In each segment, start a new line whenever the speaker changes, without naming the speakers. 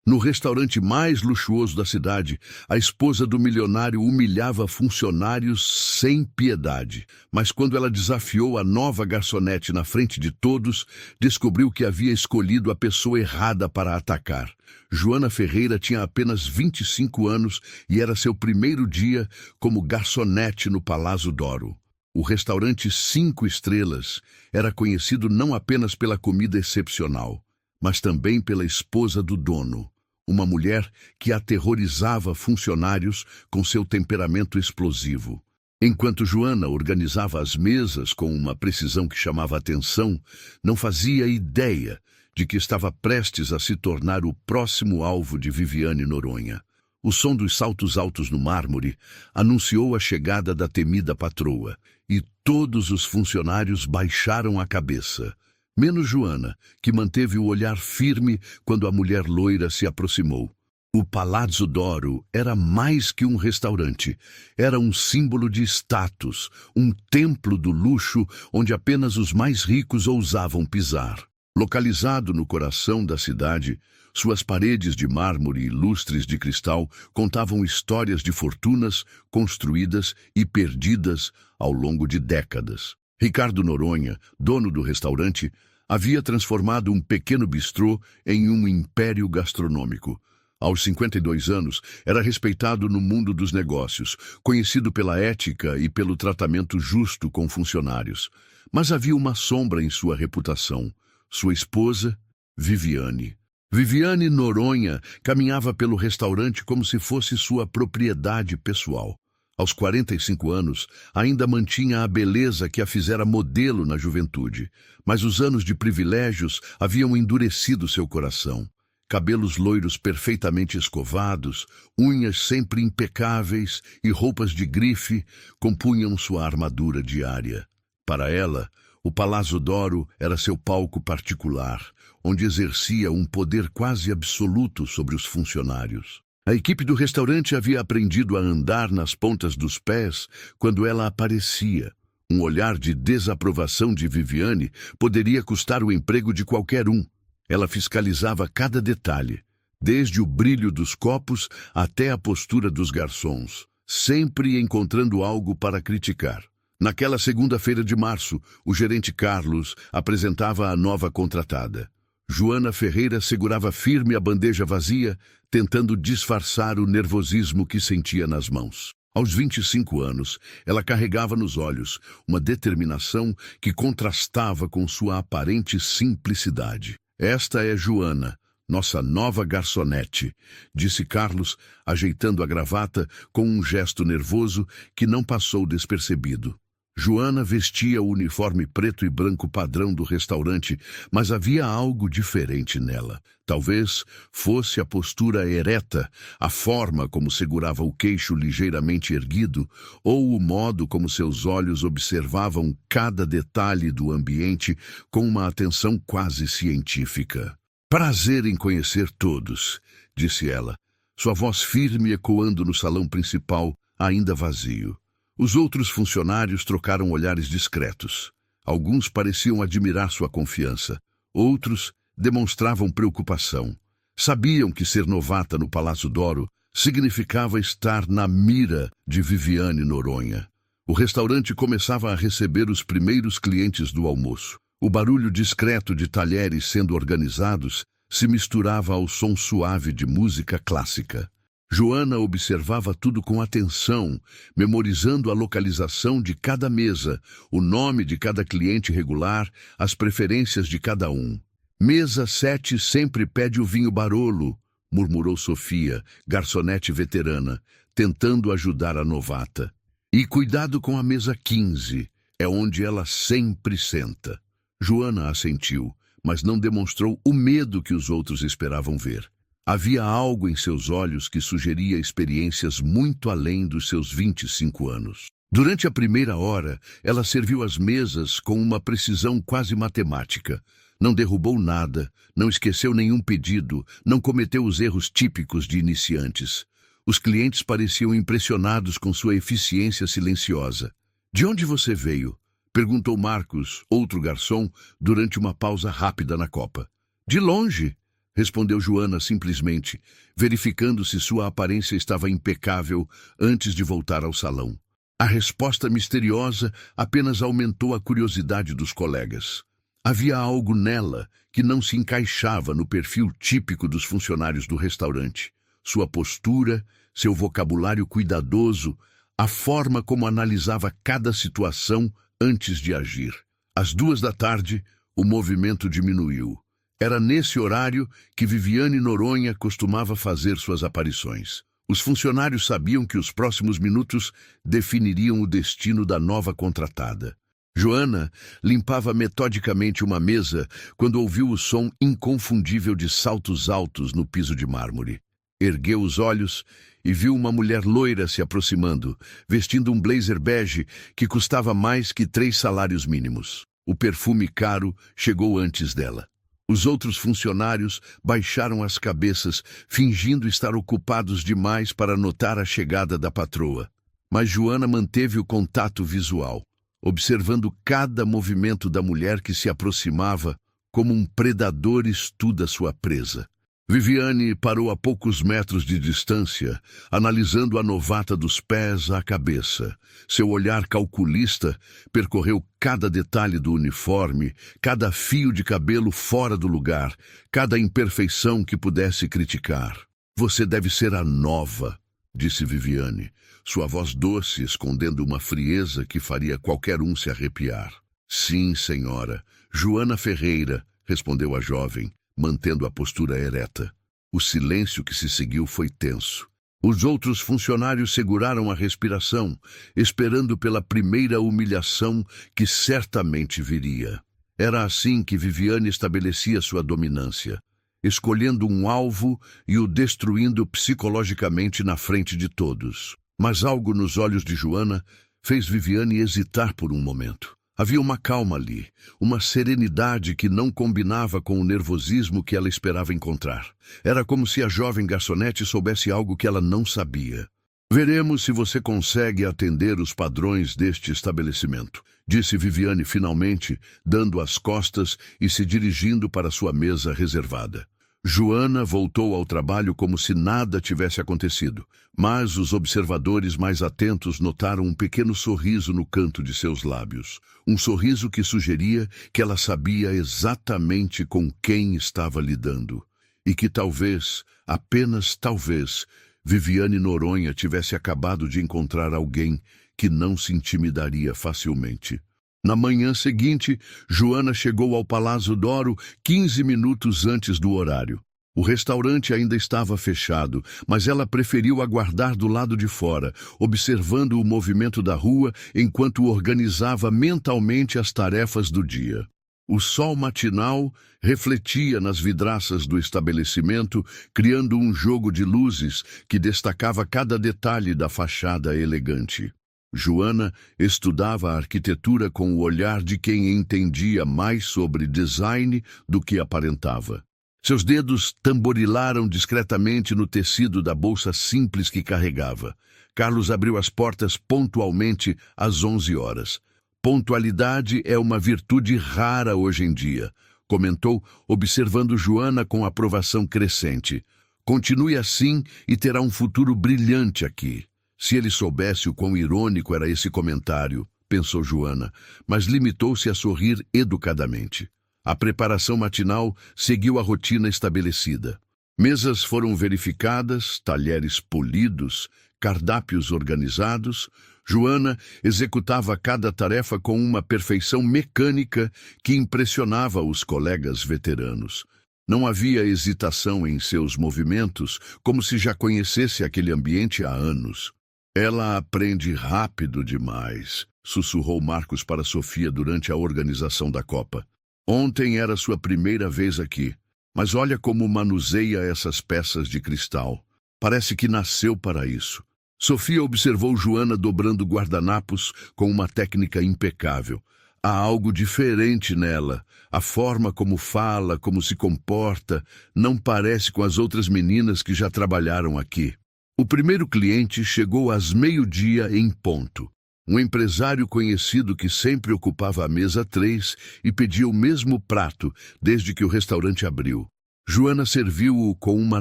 No restaurante mais luxuoso da cidade, a esposa do milionário humilhava funcionários sem piedade. Mas quando ela desafiou a nova garçonete na frente de todos, descobriu que havia escolhido a pessoa errada para atacar. Joana Ferreira tinha apenas 25 anos e era seu primeiro dia como garçonete no Palazzo d'Oro. O restaurante 5 estrelas era conhecido não apenas pela comida excepcional, mas também pela esposa do dono. Uma mulher que aterrorizava funcionários com seu temperamento explosivo. Enquanto Joana organizava as mesas com uma precisão que chamava atenção, não fazia ideia de que estava prestes a se tornar o próximo alvo de Viviane Noronha. O som dos saltos altos no mármore anunciou a chegada da temida patroa, e todos os funcionários baixaram a cabeça. Menos Joana, que manteve o olhar firme quando a mulher loira se aproximou. O Palazzo d'Oro era mais que um restaurante. Era um símbolo de status, um templo do luxo onde apenas os mais ricos ousavam pisar. Localizado no coração da cidade, suas paredes de mármore e lustres de cristal contavam histórias de fortunas construídas e perdidas ao longo de décadas. Ricardo Noronha, dono do restaurante, havia transformado um pequeno bistrô em um império gastronômico. Aos 52 anos, era respeitado no mundo dos negócios, conhecido pela ética e pelo tratamento justo com funcionários. Mas havia uma sombra em sua reputação. Sua esposa, Viviane. Viviane Noronha caminhava pelo restaurante como se fosse sua propriedade pessoal. Aos 45 anos, ainda mantinha a beleza que a fizera modelo na juventude, mas os anos de privilégios haviam endurecido seu coração. Cabelos loiros perfeitamente escovados, unhas sempre impecáveis e roupas de grife compunham sua armadura diária. Para ela, o Palazzo d'Oro era seu palco particular, onde exercia um poder quase absoluto sobre os funcionários. A equipe do restaurante havia aprendido a andar nas pontas dos pés quando ela aparecia. Um olhar de desaprovação de Viviane poderia custar o emprego de qualquer um. Ela fiscalizava cada detalhe, desde o brilho dos copos até a postura dos garçons, sempre encontrando algo para criticar. Naquela segunda-feira de março, o gerente Carlos apresentava a nova contratada. Joana Ferreira segurava firme a bandeja vazia, tentando disfarçar o nervosismo que sentia nas mãos. Aos 25 anos, ela carregava nos olhos uma determinação que contrastava com sua aparente simplicidade. "Esta é Joana, nossa nova garçonete", disse Carlos, ajeitando a gravata com um gesto nervoso que não passou despercebido. Joana vestia o uniforme preto e branco padrão do restaurante, mas havia algo diferente nela. Talvez fosse a postura ereta, a forma como segurava o queixo ligeiramente erguido, ou o modo como seus olhos observavam cada detalhe do ambiente com uma atenção quase científica. "Prazer em conhecer todos", disse ela, sua voz firme ecoando no salão principal, ainda vazio. Os outros funcionários trocaram olhares discretos. Alguns pareciam admirar sua confiança. Outros demonstravam preocupação. Sabiam que ser novata no Palazzo d'Oro significava estar na mira de Viviane Noronha. O restaurante começava a receber os primeiros clientes do almoço. O barulho discreto de talheres sendo organizados se misturava ao som suave de música clássica. Joana observava tudo com atenção, memorizando a localização de cada mesa, o nome de cada cliente regular, as preferências de cada um. "Mesa 7 sempre pede o vinho Barolo", murmurou Sofia, garçonete veterana, tentando ajudar a novata. "E cuidado com a mesa 15, é onde ela sempre senta." Joana assentiu, mas não demonstrou o medo que os outros esperavam ver. Havia algo em seus olhos que sugeria experiências muito além dos seus 25 anos. Durante a primeira hora, ela serviu as mesas com uma precisão quase matemática. Não derrubou nada, não esqueceu nenhum pedido, não cometeu os erros típicos de iniciantes. Os clientes pareciam impressionados com sua eficiência silenciosa. "De onde você veio?", perguntou Marcos, outro garçom, durante uma pausa rápida na copa. "De longe", respondeu Joana simplesmente, verificando se sua aparência estava impecável antes de voltar ao salão. A resposta misteriosa apenas aumentou a curiosidade dos colegas. Havia algo nela que não se encaixava no perfil típico dos funcionários do restaurante. Sua postura, seu vocabulário cuidadoso, a forma como analisava cada situação antes de agir. Às 14h, o movimento diminuiu. Era nesse horário que Viviane Noronha costumava fazer suas aparições. Os funcionários sabiam que os próximos minutos definiriam o destino da nova contratada. Joana limpava metodicamente uma mesa quando ouviu o som inconfundível de saltos altos no piso de mármore. Ergueu os olhos e viu uma mulher loira se aproximando, vestindo um blazer bege que custava mais que 3 salários mínimos. O perfume caro chegou antes dela. Os outros funcionários baixaram as cabeças, fingindo estar ocupados demais para notar a chegada da patroa. Mas Joana manteve o contato visual, observando cada movimento da mulher que se aproximava como um predador estuda sua presa. Viviane parou a poucos metros de distância, analisando a novata dos pés à cabeça. Seu olhar calculista percorreu cada detalhe do uniforme, cada fio de cabelo fora do lugar, cada imperfeição que pudesse criticar. "Você deve ser a nova", disse Viviane, sua voz doce escondendo uma frieza que faria qualquer um se arrepiar. "Sim, senhora. Joana Ferreira", respondeu a jovem, mantendo a postura ereta. O silêncio que se seguiu foi tenso. Os outros funcionários seguraram a respiração, esperando pela primeira humilhação que certamente viria. Era assim que Viviane estabelecia sua dominância, escolhendo um alvo e o destruindo psicologicamente na frente de todos. Mas algo nos olhos de Joana fez Viviane hesitar por um momento. Havia uma calma ali, uma serenidade que não combinava com o nervosismo que ela esperava encontrar. Era como se a jovem garçonete soubesse algo que ela não sabia. "Veremos se você consegue atender os padrões deste estabelecimento", disse Viviane finalmente, dando as costas e se dirigindo para sua mesa reservada. Joana voltou ao trabalho como se nada tivesse acontecido, mas os observadores mais atentos notaram um pequeno sorriso no canto de seus lábios. Um sorriso que sugeria que ela sabia exatamente com quem estava lidando. E que talvez, apenas talvez, Viviane Noronha tivesse acabado de encontrar alguém que não se intimidaria facilmente. Na manhã seguinte, Joana chegou ao Palazzo d'Oro 15 minutos antes do horário. O restaurante ainda estava fechado, mas ela preferiu aguardar do lado de fora, observando o movimento da rua enquanto organizava mentalmente as tarefas do dia. O sol matinal refletia nas vidraças do estabelecimento, criando um jogo de luzes que destacava cada detalhe da fachada elegante. Joana estudava a arquitetura com o olhar de quem entendia mais sobre design do que aparentava. Seus dedos tamborilaram discretamente no tecido da bolsa simples que carregava. Carlos abriu as portas pontualmente às 11 horas. "Pontualidade é uma virtude rara hoje em dia", comentou, observando Joana com aprovação crescente. "Continue assim e terá um futuro brilhante aqui." Se ele soubesse o quão irônico era esse comentário, pensou Joana, mas limitou-se a sorrir educadamente. A preparação matinal seguiu a rotina estabelecida. Mesas foram verificadas, talheres polidos, cardápios organizados. Joana executava cada tarefa com uma perfeição mecânica que impressionava os colegas veteranos. Não havia hesitação em seus movimentos, como se já conhecesse aquele ambiente há anos. "Ela aprende rápido demais", sussurrou Marcos para Sofia durante a organização da Copa. "Ontem era sua primeira vez aqui, mas olha como manuseia essas peças de cristal. Parece que nasceu para isso." Sofia observou Joana dobrando guardanapos com uma técnica impecável. Há algo diferente nela. A forma como fala, como se comporta, não parece com as outras meninas que já trabalharam aqui. O primeiro cliente chegou às 12h em ponto. Um empresário conhecido que sempre ocupava a mesa 3 e pedia o mesmo prato desde que o restaurante abriu. Joana serviu-o com uma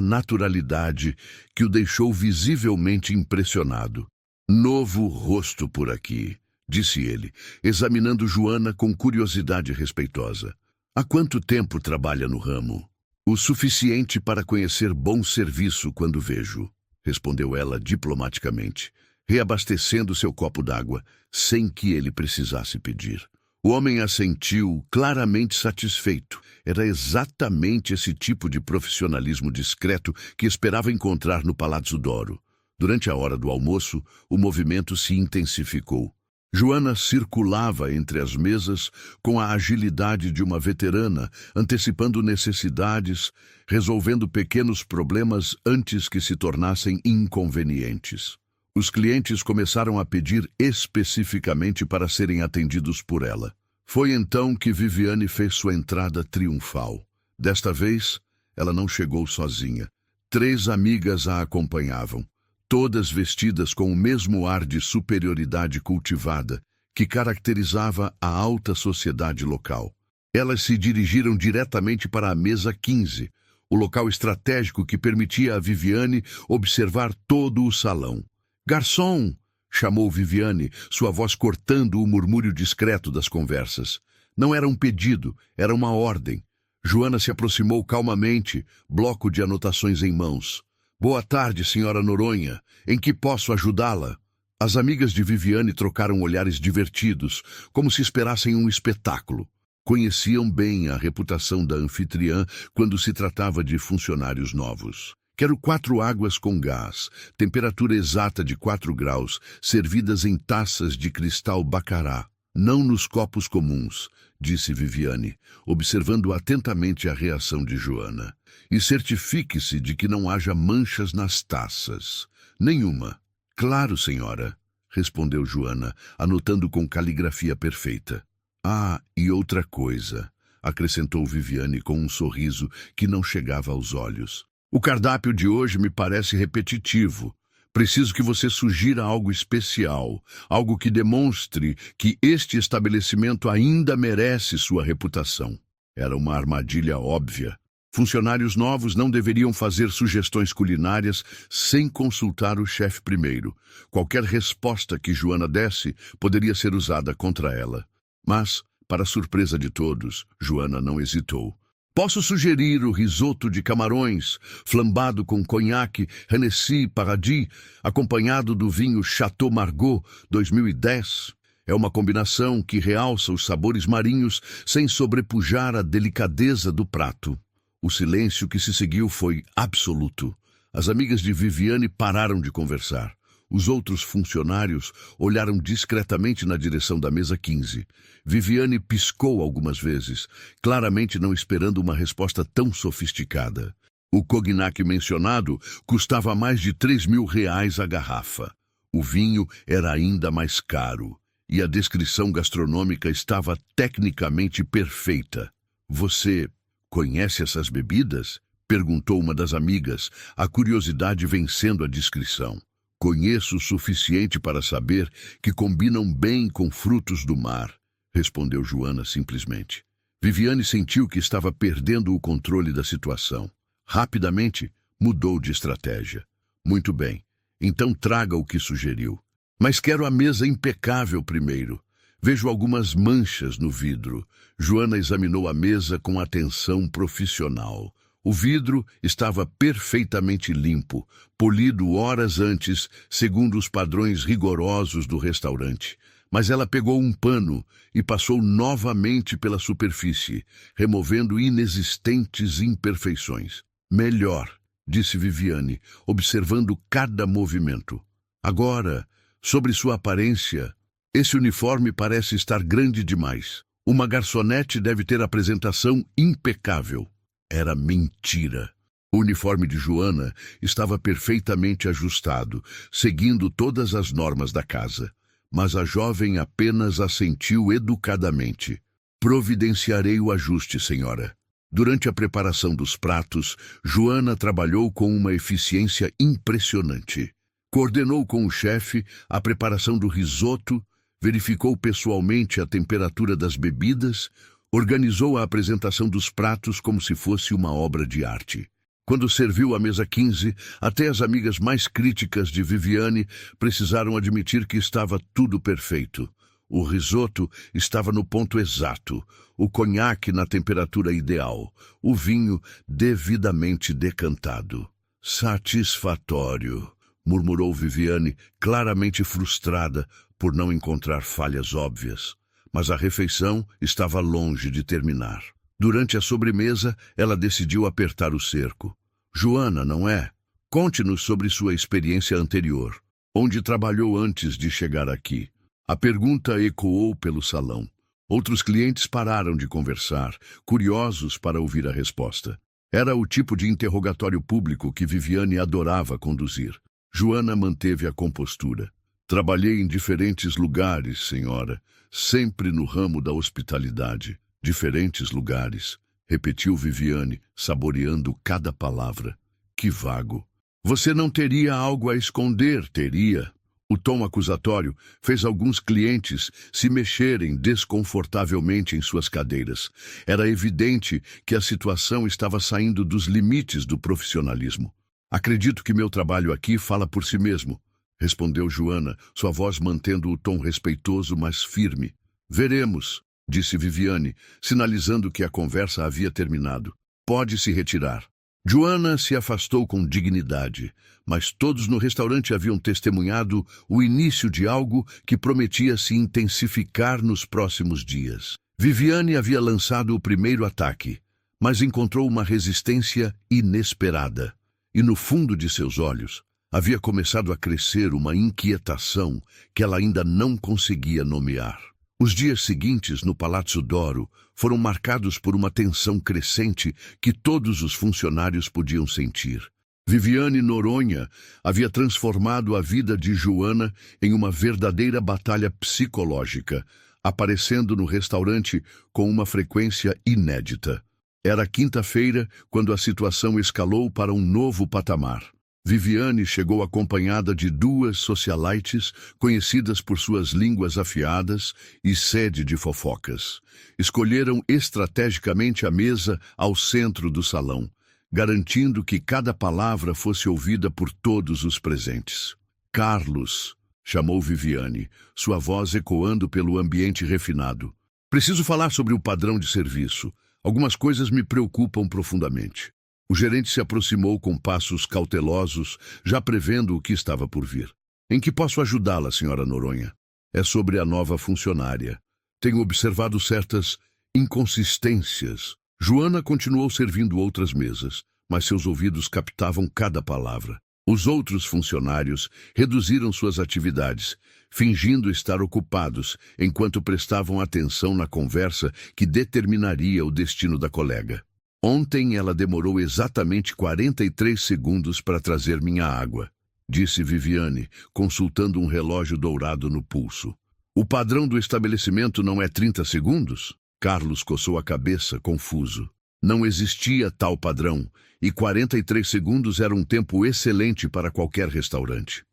naturalidade que o deixou visivelmente impressionado. Novo rosto por aqui, disse ele, examinando Joana com curiosidade respeitosa. Há quanto tempo trabalha no ramo? O suficiente para conhecer bom serviço quando vejo, respondeu ela diplomaticamente, reabastecendo seu copo d'água, sem que ele precisasse pedir. O homem assentiu, claramente satisfeito. Era exatamente esse tipo de profissionalismo discreto que esperava encontrar no Palazzo d'Oro. Durante a hora do almoço, o movimento se intensificou. Joana circulava entre as mesas com a agilidade de uma veterana, antecipando necessidades, resolvendo pequenos problemas antes que se tornassem inconvenientes. Os clientes começaram a pedir especificamente para serem atendidos por ela. Foi então que Viviane fez sua entrada triunfal. Desta vez, ela não chegou sozinha. 3 amigas a acompanhavam, todas vestidas com o mesmo ar de superioridade cultivada que caracterizava a alta sociedade local. Elas se dirigiram diretamente para a mesa 15, o local estratégico que permitia a Viviane observar todo o salão. «Garçom!» chamou Viviane, sua voz cortando o murmúrio discreto das conversas. Não era um pedido, era uma ordem. Joana se aproximou calmamente, bloco de anotações em mãos. «Boa tarde, senhora Noronha. Em que posso ajudá-la?» As amigas de Viviane trocaram olhares divertidos, como se esperassem um espetáculo. Conheciam bem a reputação da anfitriã quando se tratava de funcionários novos. «Quero 4 águas com gás, temperatura exata de 4 graus, servidas em taças de cristal bacará, não nos copos comuns», disse Viviane, observando atentamente a reação de Joana. «E certifique-se de que não haja manchas nas taças. Nenhuma». «Claro, senhora», respondeu Joana, anotando com caligrafia perfeita. «Ah, e outra coisa», acrescentou Viviane com um sorriso que não chegava aos olhos. «O cardápio de hoje me parece repetitivo. Preciso que você sugira algo especial, algo que demonstre que este estabelecimento ainda merece sua reputação». Era uma armadilha óbvia. Funcionários novos não deveriam fazer sugestões culinárias sem consultar o chefe primeiro. Qualquer resposta que Joana desse poderia ser usada contra ela. Mas, para surpresa de todos, Joana não hesitou. «Posso sugerir o risoto de camarões, flambado com conhaque Hennessy Paradis, acompanhado do vinho Chateau Margaux 2010. É uma combinação que realça os sabores marinhos sem sobrepujar a delicadeza do prato». O silêncio que se seguiu foi absoluto. As amigas de Viviane pararam de conversar. Os outros funcionários olharam discretamente na direção da mesa 15. Viviane piscou algumas vezes, claramente não esperando uma resposta tão sofisticada. O cognac mencionado custava mais de 3.000 reais a garrafa. O vinho era ainda mais caro, e a descrição gastronômica estava tecnicamente perfeita. «Você conhece essas bebidas?» perguntou uma das amigas, a curiosidade vencendo a discrição. «Conheço o suficiente para saber que combinam bem com frutos do mar», respondeu Joana simplesmente. Viviane sentiu que estava perdendo o controle da situação. Rapidamente, mudou de estratégia. «Muito bem, então traga o que sugeriu. Mas quero a mesa impecável primeiro. Vejo algumas manchas no vidro». Joana examinou a mesa com atenção profissional. O vidro estava perfeitamente limpo, polido horas antes, segundo os padrões rigorosos do restaurante. Mas ela pegou um pano e passou novamente pela superfície, removendo inexistentes imperfeições. «Melhor», disse Viviane, observando cada movimento. «Agora, sobre sua aparência, esse uniforme parece estar grande demais. Uma garçonete deve ter apresentação impecável». Era mentira. O uniforme de Joana estava perfeitamente ajustado, seguindo todas as normas da casa. Mas a jovem apenas assentiu educadamente. «Providenciarei o ajuste, senhora». Durante a preparação dos pratos, Joana trabalhou com uma eficiência impressionante. Coordenou com o chefe a preparação do risoto, verificou pessoalmente a temperatura das bebidas, Organizou a apresentação dos pratos como se fosse uma obra de arte. Quando serviu a mesa 15, até as amigas mais críticas de Viviane precisaram admitir que estava tudo perfeito. O risoto estava no ponto exato, o conhaque na temperatura ideal, o vinho devidamente decantado. Satisfatório, murmurou Viviane, claramente frustrada por não encontrar falhas óbvias. Mas a refeição estava longe de terminar. Durante a sobremesa, ela decidiu apertar o cerco. Joana, não é? Conte-nos sobre sua experiência anterior. Onde trabalhou antes de chegar aqui? A pergunta ecoou pelo salão. Outros clientes pararam de conversar, curiosos para ouvir a resposta. Era o tipo de interrogatório público que Viviane adorava conduzir. Joana manteve a compostura. Trabalhei em diferentes lugares, senhora, sempre no ramo da hospitalidade. Diferentes lugares, repetiu Viviane, saboreando cada palavra. Que vago. Você não teria algo a esconder, teria? O tom acusatório fez alguns clientes se mexerem desconfortavelmente em suas cadeiras. Era evidente que a situação estava saindo dos limites do profissionalismo. Acredito que meu trabalho aqui fala por si mesmo, respondeu Joana, sua voz mantendo o tom respeitoso, mas firme. Veremos, disse Viviane, sinalizando que a conversa havia terminado. Pode se retirar. Joana se afastou com dignidade, mas todos no restaurante haviam testemunhado o início de algo que prometia se intensificar nos próximos dias. Viviane havia lançado o primeiro ataque, mas encontrou uma resistência inesperada. E no fundo de seus olhos havia começado a crescer uma inquietação que ela ainda não conseguia nomear. Os dias seguintes no Palazzo d'Oro foram marcados por uma tensão crescente que todos os funcionários podiam sentir. Viviane Noronha havia transformado a vida de Joana em uma verdadeira batalha psicológica, aparecendo no restaurante com uma frequência inédita. Era quinta-feira quando a situação escalou para um novo patamar. Viviane chegou acompanhada de duas socialites conhecidas por suas línguas afiadas e sede de fofocas. Escolheram estrategicamente a mesa ao centro do salão, garantindo que cada palavra fosse ouvida por todos os presentes. Carlos, chamou Viviane, sua voz ecoando pelo ambiente refinado. Preciso falar sobre o padrão de serviço. Algumas coisas me preocupam profundamente. O gerente se aproximou com passos cautelosos, já prevendo o que estava por vir. Em que posso ajudá-la, senhora Noronha? É sobre a nova funcionária. Tenho observado certas inconsistências. Joana continuou servindo outras mesas, mas seus ouvidos captavam cada palavra. Os outros funcionários reduziram suas atividades, fingindo estar ocupados, enquanto prestavam atenção na conversa que determinaria o destino da colega. Ontem ela demorou exatamente 43 segundos para trazer minha água, disse Viviane, consultando um relógio dourado no pulso. O padrão do estabelecimento não é 30 segundos? Carlos coçou a cabeça, confuso. Não existia tal padrão, e 43 segundos era um tempo excelente para qualquer restaurante.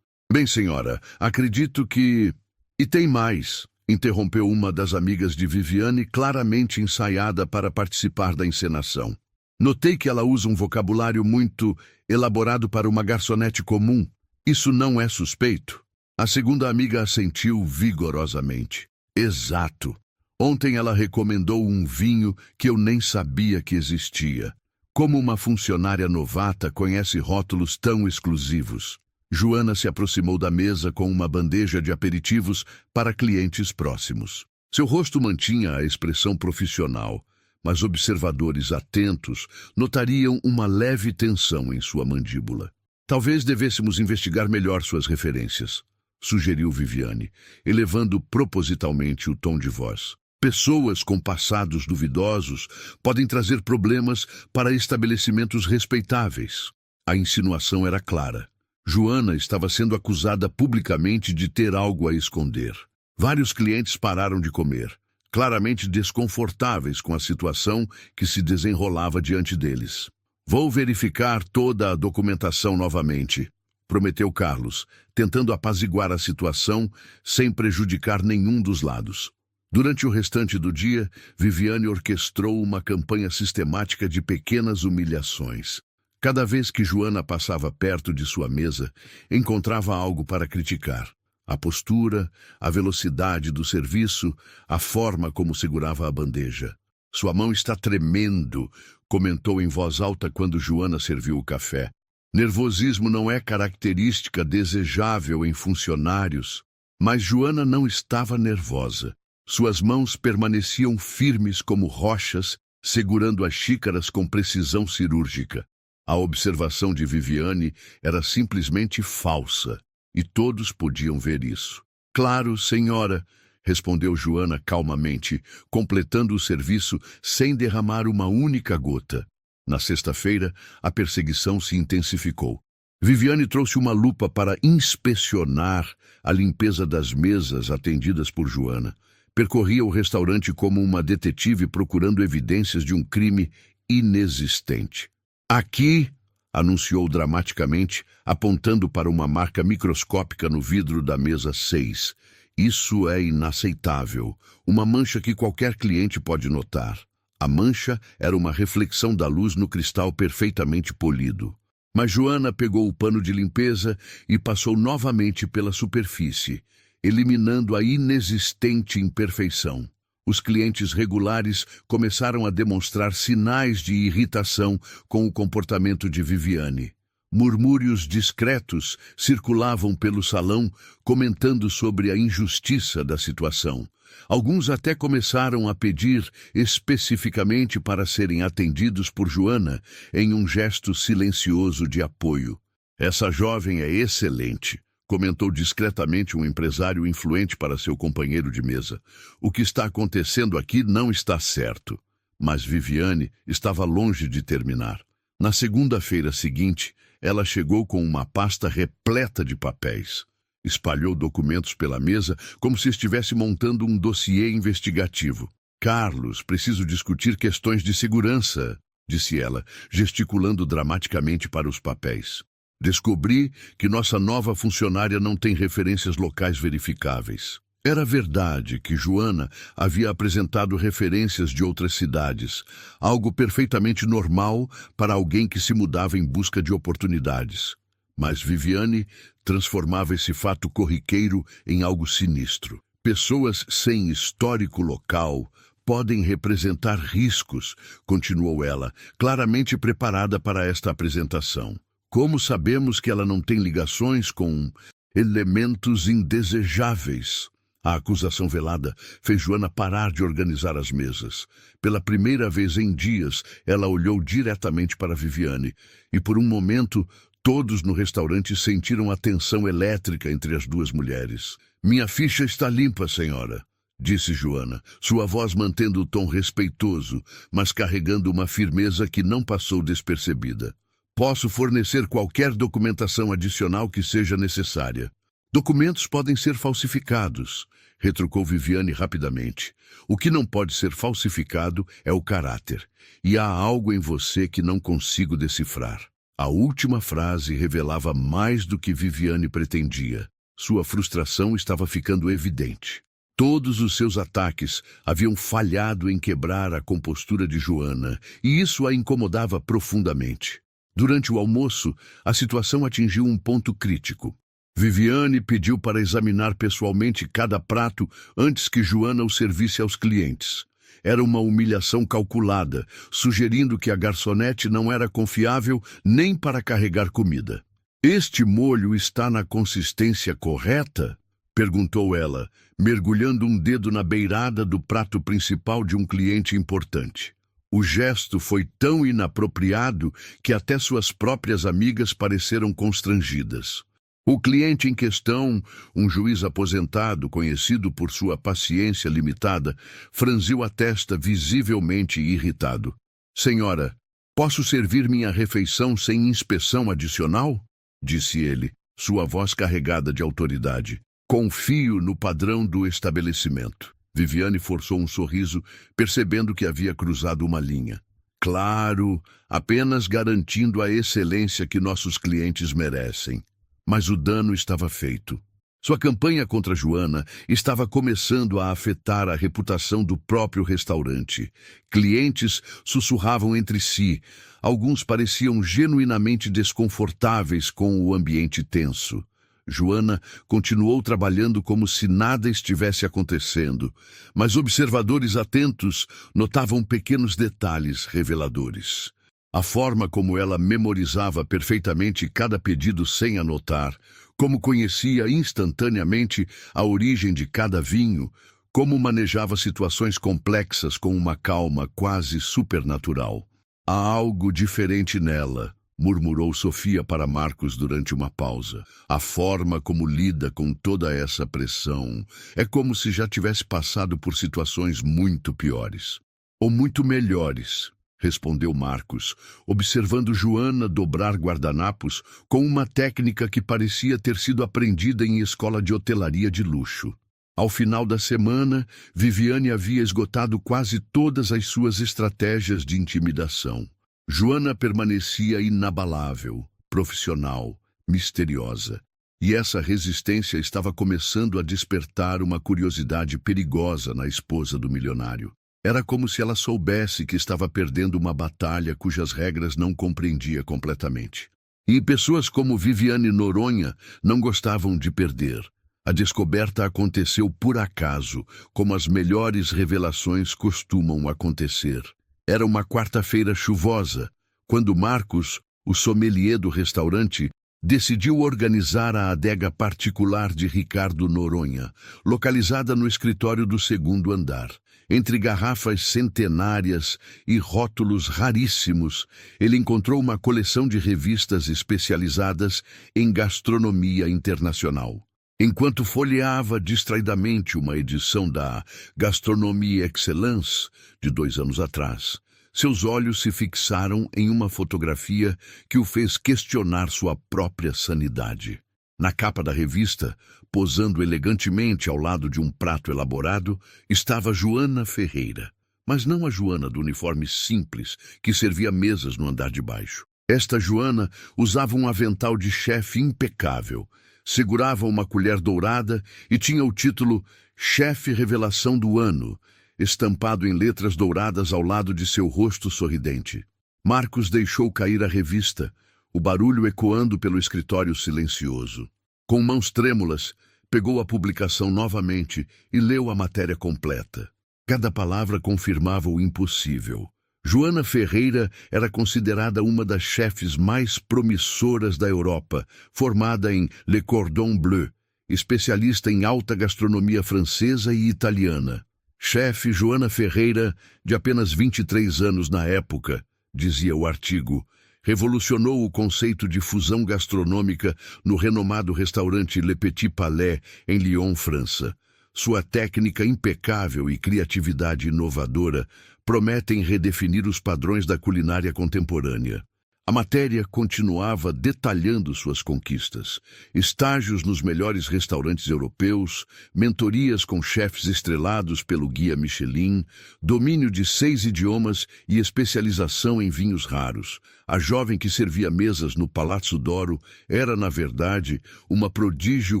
Bem, senhora, acredito que... E tem mais, interrompeu uma das amigas de Viviane, claramente ensaiada para participar da encenação. Notei que ela usa um vocabulário muito elaborado para uma garçonete comum. Isso não é suspeito? A segunda amiga assentiu vigorosamente. Exato. Ontem ela recomendou um vinho que eu nem sabia que existia. Como uma funcionária novata conhece rótulos tão exclusivos? Joana se aproximou da mesa com uma bandeja de aperitivos para clientes próximos. Seu rosto mantinha a expressão profissional, mas observadores atentos notariam uma leve tensão em sua mandíbula. Talvez devêssemos investigar melhor suas referências, sugeriu Viviane, elevando propositalmente o tom de voz. Pessoas com passados duvidosos podem trazer problemas para estabelecimentos respeitáveis. A insinuação era clara. Joana estava sendo acusada publicamente de ter algo a esconder. Vários clientes pararam de comer, claramente desconfortáveis com a situação que se desenrolava diante deles. Vou verificar toda a documentação novamente, prometeu Carlos, tentando apaziguar a situação sem prejudicar nenhum dos lados. Durante o restante do dia, Viviane orquestrou uma campanha sistemática de pequenas humilhações. Cada vez que Joana passava perto de sua mesa, encontrava algo para criticar. A postura, a velocidade do serviço, a forma como segurava a bandeja. Sua mão está tremendo, comentou em voz alta quando Joana serviu o café. Nervosismo não é característica desejável em funcionários, mas Joana não estava nervosa. Suas mãos permaneciam firmes como rochas, segurando as xícaras com precisão cirúrgica. A observação de Viviane era simplesmente falsa, e todos podiam ver isso. Claro, senhora, respondeu Joana calmamente, completando o serviço sem derramar uma única gota. Na sexta-feira, a perseguição se intensificou. Viviane trouxe uma lupa para inspecionar a limpeza das mesas atendidas por Joana. Percorria o restaurante como uma detetive procurando evidências de um crime inexistente. Aqui, anunciou dramaticamente, apontando para uma marca microscópica no vidro da mesa 6. Isso é inaceitável. Uma mancha que qualquer cliente pode notar. A mancha era uma reflexão da luz no cristal perfeitamente polido. Mas Joana pegou o pano de limpeza e passou novamente pela superfície, eliminando a inexistente imperfeição. Os clientes regulares começaram a demonstrar sinais de irritação com o comportamento de Viviane. Murmúrios discretos circulavam pelo salão, comentando sobre a injustiça da situação. Alguns até começaram a pedir especificamente para serem atendidos por Joana em um gesto silencioso de apoio. Essa jovem é excelente, comentou discretamente um empresário influente para seu companheiro de mesa. O que está acontecendo aqui não está certo. Mas Viviane estava longe de terminar. Na segunda-feira seguinte, ela chegou com uma pasta repleta de papéis. Espalhou documentos pela mesa como se estivesse montando um dossiê investigativo. Carlos, preciso discutir questões de segurança, disse ela, gesticulando dramaticamente para os papéis. Descobri que nossa nova funcionária não tem referências locais verificáveis. Era verdade que Joana havia apresentado referências de outras cidades, algo perfeitamente normal para alguém que se mudava em busca de oportunidades. Mas Viviane transformava esse fato corriqueiro em algo sinistro. Pessoas sem histórico local podem representar riscos, continuou ela, claramente preparada para esta apresentação. Como sabemos que ela não tem ligações com elementos indesejáveis? A acusação velada fez Joana parar de organizar as mesas. Pela primeira vez em dias, ela olhou diretamente para Viviane, e por um momento, todos no restaurante sentiram a tensão elétrica entre as duas mulheres. Minha ficha está limpa, senhora, disse Joana, sua voz mantendo o tom respeitoso, mas carregando uma firmeza que não passou despercebida. Posso fornecer qualquer documentação adicional que seja necessária. Documentos podem ser falsificados, retrucou Viviane rapidamente. O que não pode ser falsificado é o caráter, e há algo em você que não consigo decifrar. A última frase revelava mais do que Viviane pretendia. Sua frustração estava ficando evidente. Todos os seus ataques haviam falhado em quebrar a compostura de Joana, e isso a incomodava profundamente. Durante o almoço, a situação atingiu um ponto crítico. Viviane pediu para examinar pessoalmente cada prato antes que Joana o servisse aos clientes. Era uma humilhação calculada, sugerindo que a garçonete não era confiável nem para carregar comida. Este molho está na consistência correta? Perguntou ela, mergulhando um dedo na beirada do prato principal de um cliente importante. O gesto foi tão inapropriado que até suas próprias amigas pareceram constrangidas. O cliente em questão, um juiz aposentado, conhecido por sua paciência limitada, franziu a testa visivelmente irritado. Senhora, posso servir minha refeição sem inspeção adicional? Disse ele, sua voz carregada de autoridade. Confio no padrão do estabelecimento. Viviane forçou um sorriso, percebendo que havia cruzado uma linha. Claro, apenas garantindo a excelência que nossos clientes merecem. Mas o dano estava feito. Sua campanha contra Joana estava começando a afetar a reputação do próprio restaurante. Clientes sussurravam entre si. Alguns pareciam genuinamente desconfortáveis com o ambiente tenso. Joana continuou trabalhando como se nada estivesse acontecendo, mas observadores atentos notavam pequenos detalhes reveladores. A forma como ela memorizava perfeitamente cada pedido sem anotar, como conhecia instantaneamente a origem de cada vinho, como manejava situações complexas com uma calma quase supernatural. Há algo diferente nela, murmurou Sofia para Marcos durante uma pausa. A forma como lida com toda essa pressão é como se já tivesse passado por situações muito piores. Ou muito melhores, respondeu Marcos, observando Joana dobrar guardanapos com uma técnica que parecia ter sido aprendida em escola de hotelaria de luxo. Ao final da semana, Viviane havia esgotado quase todas as suas estratégias de intimidação. Joana permanecia inabalável, profissional, misteriosa. E essa resistência estava começando a despertar uma curiosidade perigosa na esposa do milionário. Era como se ela soubesse que estava perdendo uma batalha cujas regras não compreendia completamente. E pessoas como Viviane Noronha não gostavam de perder. A descoberta aconteceu por acaso, como as melhores revelações costumam acontecer. Era uma quarta-feira chuvosa, quando Marcos, o sommelier do restaurante, decidiu organizar a adega particular de Ricardo Noronha, localizada no escritório do segundo andar. Entre garrafas centenárias e rótulos raríssimos, ele encontrou uma coleção de revistas especializadas em gastronomia internacional. Enquanto folheava distraidamente uma edição da Gastronomie Excellence de 2 anos atrás, seus olhos se fixaram em uma fotografia que o fez questionar sua própria sanidade. Na capa da revista, posando elegantemente ao lado de um prato elaborado, estava Joana Ferreira, mas não a Joana do uniforme simples que servia mesas no andar de baixo. Esta Joana usava um avental de chefe impecável, segurava uma colher dourada e tinha o título Chefe Revelação do Ano, estampado em letras douradas ao lado de seu rosto sorridente. Marcos deixou cair a revista, o barulho ecoando pelo escritório silencioso. Com mãos trêmulas, pegou a publicação novamente e leu a matéria completa. Cada palavra confirmava o impossível. Joana Ferreira era considerada uma das chefes mais promissoras da Europa, formada em Le Cordon Bleu, especialista em alta gastronomia francesa e italiana. Chefe Joana Ferreira, de apenas 23 anos na época, dizia o artigo, revolucionou o conceito de fusão gastronômica no renomado restaurante Le Petit Palais, em Lyon, França. Sua técnica impecável e criatividade inovadora prometem redefinir os padrões da culinária contemporânea. A matéria continuava detalhando suas conquistas, estágios nos melhores restaurantes europeus, mentorias com chefes estrelados pelo Guia Michelin, domínio de 6 idiomas e especialização em vinhos raros. A jovem que servia mesas no Palazzo d'Oro era, na verdade, uma prodígio